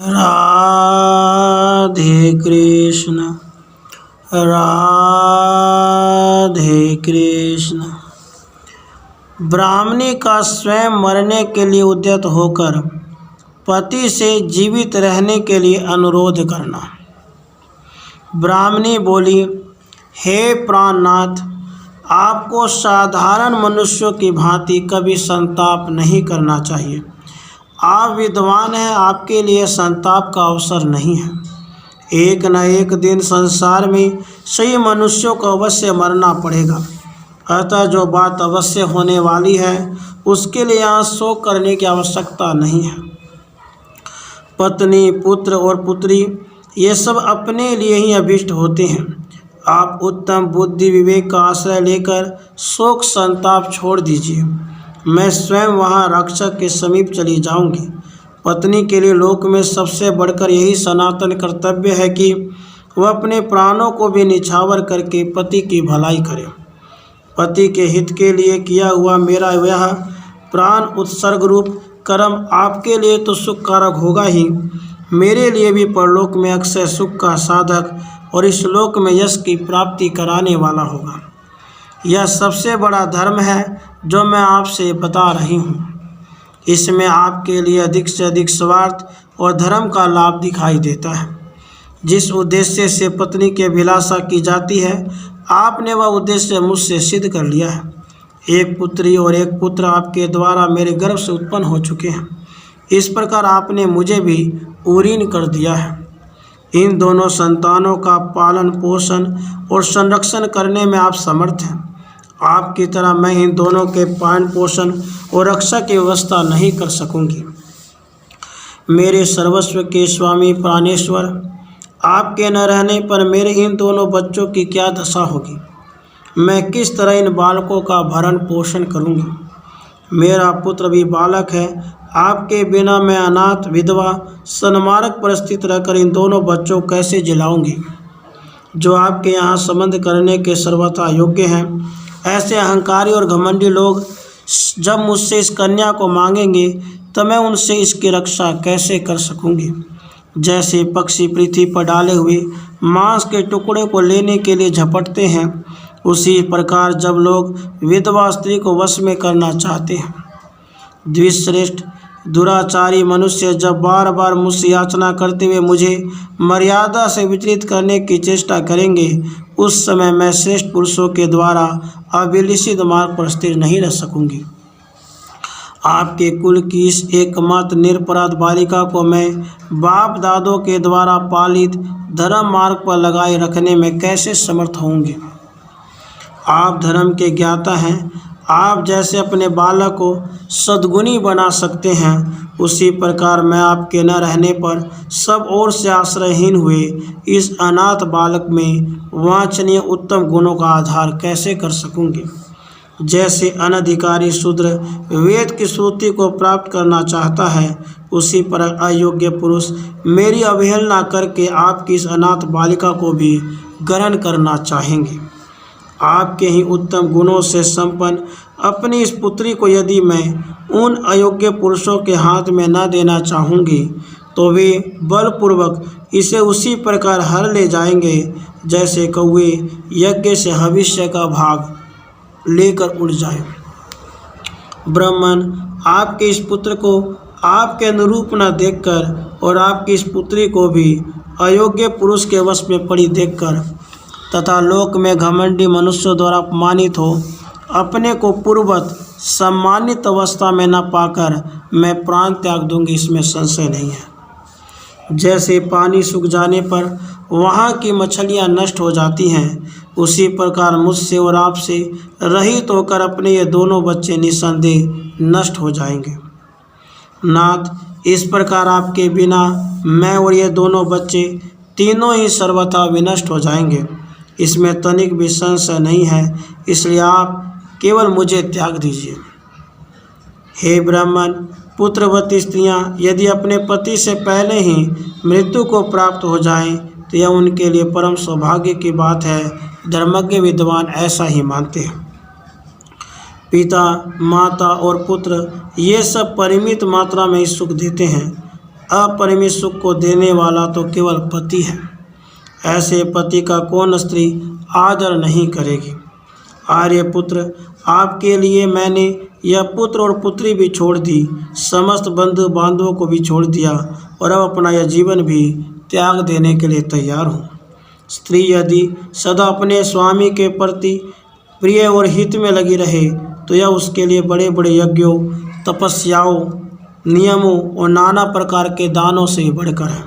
राधे कृष्ण राधे कृष्ण। ब्राह्मणी का स्वयं मरने के लिए उद्यत होकर पति से जीवित रहने के लिए अनुरोध करना। ब्राह्मणी बोली, हे प्राणनाथ, आपको साधारण मनुष्यों की भांति कभी संताप नहीं करना चाहिए। आप विद्वान हैं, आपके लिए संताप का अवसर नहीं है। एक न एक दिन संसार में सही मनुष्यों को अवश्य मरना पड़ेगा। अतः जो बात अवश्य होने वाली है उसके लिए यहाँ शोक करने की आवश्यकता नहीं है। पत्नी, पुत्र और पुत्री ये सब अपने लिए ही अभिष्ट होते हैं। आप उत्तम बुद्धि विवेक का आश्रय लेकर शोक संताप छोड़ दीजिए। मैं स्वयं वहाँ रक्षक के समीप चली जाऊंगी। पत्नी के लिए लोक में सबसे बढ़कर यही सनातन कर्तव्य है कि वह अपने प्राणों को भी निछावर करके पति की भलाई करे। पति के हित के लिए किया हुआ मेरा यह प्राण उत्सर्ग रूप कर्म आपके लिए तो सुखकारक होगा ही, मेरे लिए भी परलोक में अक्षय सुख का साधक और इस लोक में यश की प्राप्ति कराने वाला होगा। यह सबसे बड़ा धर्म है जो मैं आपसे बता रही हूँ। इसमें आपके लिए अधिक से अधिक स्वार्थ और धर्म का लाभ दिखाई देता है। जिस उद्देश्य से पत्नी की अभिलाषा की जाती है, आपने वह उद्देश्य मुझसे सिद्ध कर लिया है। एक पुत्री और एक पुत्र आपके द्वारा मेरे गर्भ से उत्पन्न हो चुके हैं। इस प्रकार आपने मुझे भी उरीन कर दिया है। इन दोनों संतानों का पालन पोषण और संरक्षण करने में आप समर्थ हैं। आपकी तरह मैं इन दोनों के पालन पोषण और रक्षा की व्यवस्था नहीं कर सकूंगी। मेरे सर्वस्व के स्वामी प्राणेश्वर, आपके न रहने पर मेरे इन दोनों बच्चों की क्या दशा होगी। मैं किस तरह इन बालकों का भरण पोषण करूंगी। मेरा पुत्र भी बालक है। आपके बिना मैं अनाथ विधवा सन्मार्ग पर स्थित रहकर इन दोनों बच्चों को कैसे जिलाऊंगी। जो आपके यहाँ संबंध करने के सर्वथा योग्य हैं, ऐसे अहंकारी और घमंडी लोग जब मुझसे इस कन्या को मांगेंगे तो मैं उनसे इसकी रक्षा कैसे कर सकूंगी। जैसे पक्षी पृथ्वी पर डाले हुए मांस के टुकड़े को लेने के लिए झपटते हैं, उसी प्रकार जब लोग विधवा स्त्री को वश में करना चाहते हैं, द्विश्रेष्ठ दुराचारी मनुष्य जब बार बार मुझसे याचना करते हुए मुझे मर्यादा से विचलित करने की चेष्टा करेंगे, उस समय मैं श्रेष्ठ पुरुषों के द्वारा अभिलषित मार्ग पर स्थिर नहीं रह सकूंगी। आपके कुल की इस एकमात्र निरपराध बालिका को मैं बाप दादों के द्वारा पालित धर्म मार्ग पर लगाए रखने में कैसे समर्थ होंगे। आप धर्म के ज्ञाता हैं। आप जैसे अपने बालक को सद्गुणी बना सकते हैं, उसी प्रकार मैं आपके न रहने पर सब ओर से आश्रयहीन हुए इस अनाथ बालक में वांछनीय उत्तम गुणों का आधार कैसे कर सकूंगी। जैसे अनधिकारी शूद्र वेद की श्रुति को प्राप्त करना चाहता है, उसी पर अयोग्य पुरुष मेरी अवहेलना करके आपकी इस अनाथ बालिका को भी ग्रहण करना चाहेंगे। आपके ही उत्तम गुणों से संपन्न अपनी इस पुत्री को यदि मैं उन अयोग्य पुरुषों के हाथ में न देना चाहूँगी तो वे बलपूर्वक इसे उसी प्रकार हर ले जाएंगे जैसे कौवे यज्ञ से भविष्य का भाग लेकर उड़ जाए। ब्राह्मण, आपके इस पुत्र को आपके अनुरूप न देखकर और आपकी इस पुत्री को भी अयोग्य पुरुष के वश में पड़ी देखकर तथा लोक में घमंडी मनुष्यों द्वारा अपमानित हो अपने को पूर्ववत सम्मानित अवस्था में न पाकर मैं प्राण त्याग दूंगी, इसमें संशय नहीं है। जैसे पानी सूख जाने पर वहाँ की मछलियाँ नष्ट हो जाती हैं, उसी प्रकार मुझसे और आपसे रहित होकर अपने ये दोनों बच्चे निसंदेह नष्ट हो जाएंगे। नाथ, इस प्रकार आपके बिना मैं और ये दोनों बच्चे तीनों ही सर्वथा विनष्ट हो जाएंगे, इसमें तनिक भी संशय नहीं है। इसलिए आप केवल मुझे त्याग दीजिए। हे ब्राह्मण, पुत्रवती स्त्रियां यदि अपने पति से पहले ही मृत्यु को प्राप्त हो जाएं तो यह उनके लिए परम सौभाग्य की बात है। धर्मज्ञ विद्वान ऐसा ही मानते हैं। पिता, माता और पुत्र ये सब परिमित मात्रा में ही सुख देते हैं, अपरिमित सुख को देने वाला तो केवल पति है। ऐसे पति का कौन स्त्री आदर नहीं करेगी। आर्यपुत्र, आपके लिए मैंने यह पुत्र और पुत्री भी छोड़ दी, समस्त बंधु बांधवों को भी छोड़ दिया और अब अपना यह जीवन भी त्याग देने के लिए तैयार हूँ। स्त्री यदि सदा अपने स्वामी के प्रति प्रिय और हित में लगी रहे तो यह उसके लिए बड़े बड़े यज्ञों, तपस्याओं, नियमों और नाना प्रकार के दानों से बढ़कर है।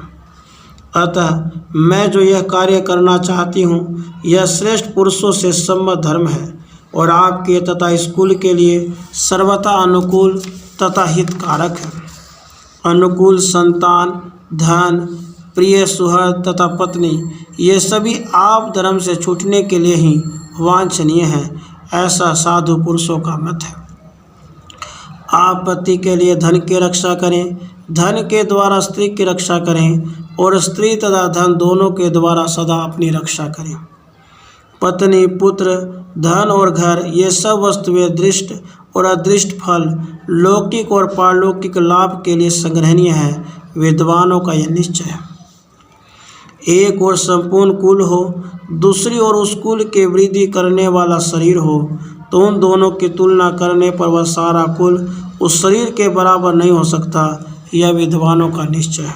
अतः मैं जो यह कार्य करना चाहती हूँ यह श्रेष्ठ पुरुषों से सम्मत धर्म है और आपके तथा स्कूल के लिए सर्वथा अनुकूल तथा हितकारक है। अनुकूल संतान, धन, प्रिय सुहृद तथा पत्नी, ये सभी आप धर्म से छूटने के लिए ही वांछनीय है, ऐसा साधु पुरुषों का मत है। आप पति के लिए धन की रक्षा करें, धन के द्वारा स्त्री की रक्षा करें और स्त्री तथा धन दोनों के द्वारा सदा अपनी रक्षा करें। पत्नी, पुत्र, धन और घर, ये सब वस्तुएं दृष्ट और अदृष्ट फल, लौकिक और पारलौकिक लाभ के लिए संग्रहणीय है। विद्वानों का यह निश्चय है। एक और संपूर्ण कुल हो, दूसरी ओर उस कुल के वृद्धि करने वाला शरीर हो, तो उन दोनों की तुलना करने पर वह सारा कुल उस शरीर के बराबर नहीं हो सकता। यह विद्वानों का निश्चय है।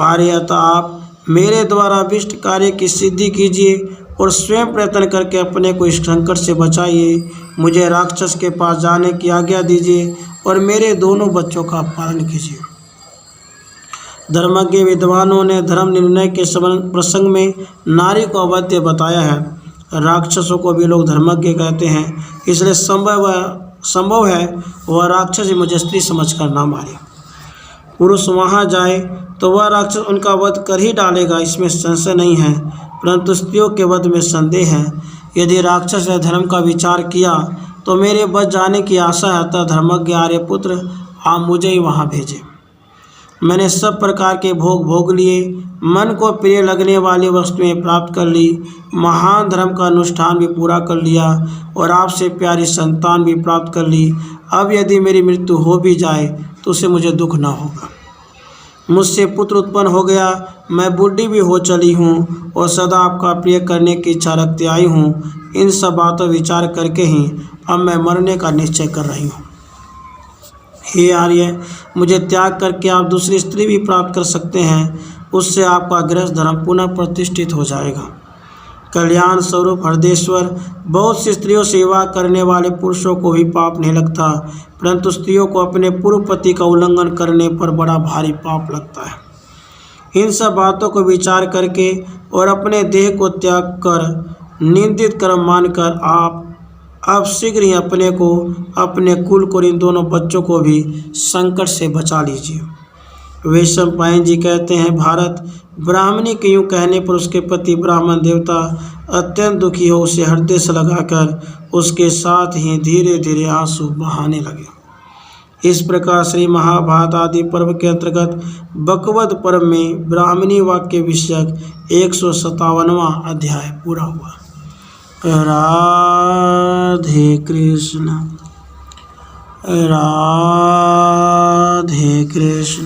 आर्यता, आप मेरे द्वारा अभिष्ट कार्य की सिद्धि कीजिए और स्वयं प्रयत्न करके अपने को इस संकट से बचाइए। मुझे राक्षस के पास जाने की आज्ञा दीजिए और मेरे दोनों बच्चों का पालन कीजिए। धर्मज्ञ विद्वानों ने धर्म निर्णय के प्रसंग में नारी को अवध्य बताया है। राक्षसों को भी लोग धर्मज्ञ कहते हैं, इसलिए संभव है वह राक्षस मुझे स्त्री समझकर ना मारे। पुरुष वहाँ जाए तो वह राक्षस उनका वध कर ही डालेगा, इसमें संशय नहीं है, परंतु स्त्रियों के वध में संदेह है। यदि राक्षस ने धर्म का विचार किया तो मेरे बच जाने की आशा है। अतः धर्मज्ञ आर्यपुत्र, आप मुझे ही वहाँ भेजें। मैंने सब प्रकार के भोग लिए, मन को प्रिय लगने वाली वस्तुएं प्राप्त कर ली, महान धर्म का अनुष्ठान भी पूरा कर लिया और आपसे प्यारी संतान भी प्राप्त कर ली। अब यदि मेरी मृत्यु हो भी जाए तो उसे मुझे दुख न होगा। मुझसे पुत्र उत्पन्न हो गया, मैं बूढ़ी भी हो चली हूँ और सदा आपका प्रिय करने की इच्छा रखते आई हूँ। इन सब बातों विचार करके ही अब मैं मरने का निश्चय कर रही हूँ। हे आर्य, मुझे त्याग करके आप दूसरी स्त्री भी प्राप्त कर सकते हैं, उससे आपका गृहस्थ धर्म पुनः प्रतिष्ठित हो जाएगा। कल्याण स्वरूप हृदयेश्वर, बहुत सी स्त्रियों से विवाह करने वाले पुरुषों को भी पाप नहीं लगता, परंतु स्त्रियों को अपने पूर्व पति का उल्लंघन करने पर बड़ा भारी पाप लगता है। इन सब बातों को विचार करके और अपने देह को त्याग कर निंदित कर्म मानकर आप अब शीघ्र ही अपने को, अपने कुल को, इन दोनों बच्चों को भी संकट से बचा लीजिए। वैशंपायन जी कहते हैं, भारत, ब्राह्मणी के यूँ कहने पर उसके पति ब्राह्मण देवता अत्यंत दुखी हो उसे हृदय से लगाकर उसके साथ ही धीरे धीरे आंसू बहाने लगे। इस प्रकार श्री महाभारत आदि पर्व के अंतर्गत बकवद पर्व में ब्राह्मणी वाक्य विषयक 157वां अध्याय पूरा हुआ। राधे कृष्ण, राधे कृष्ण।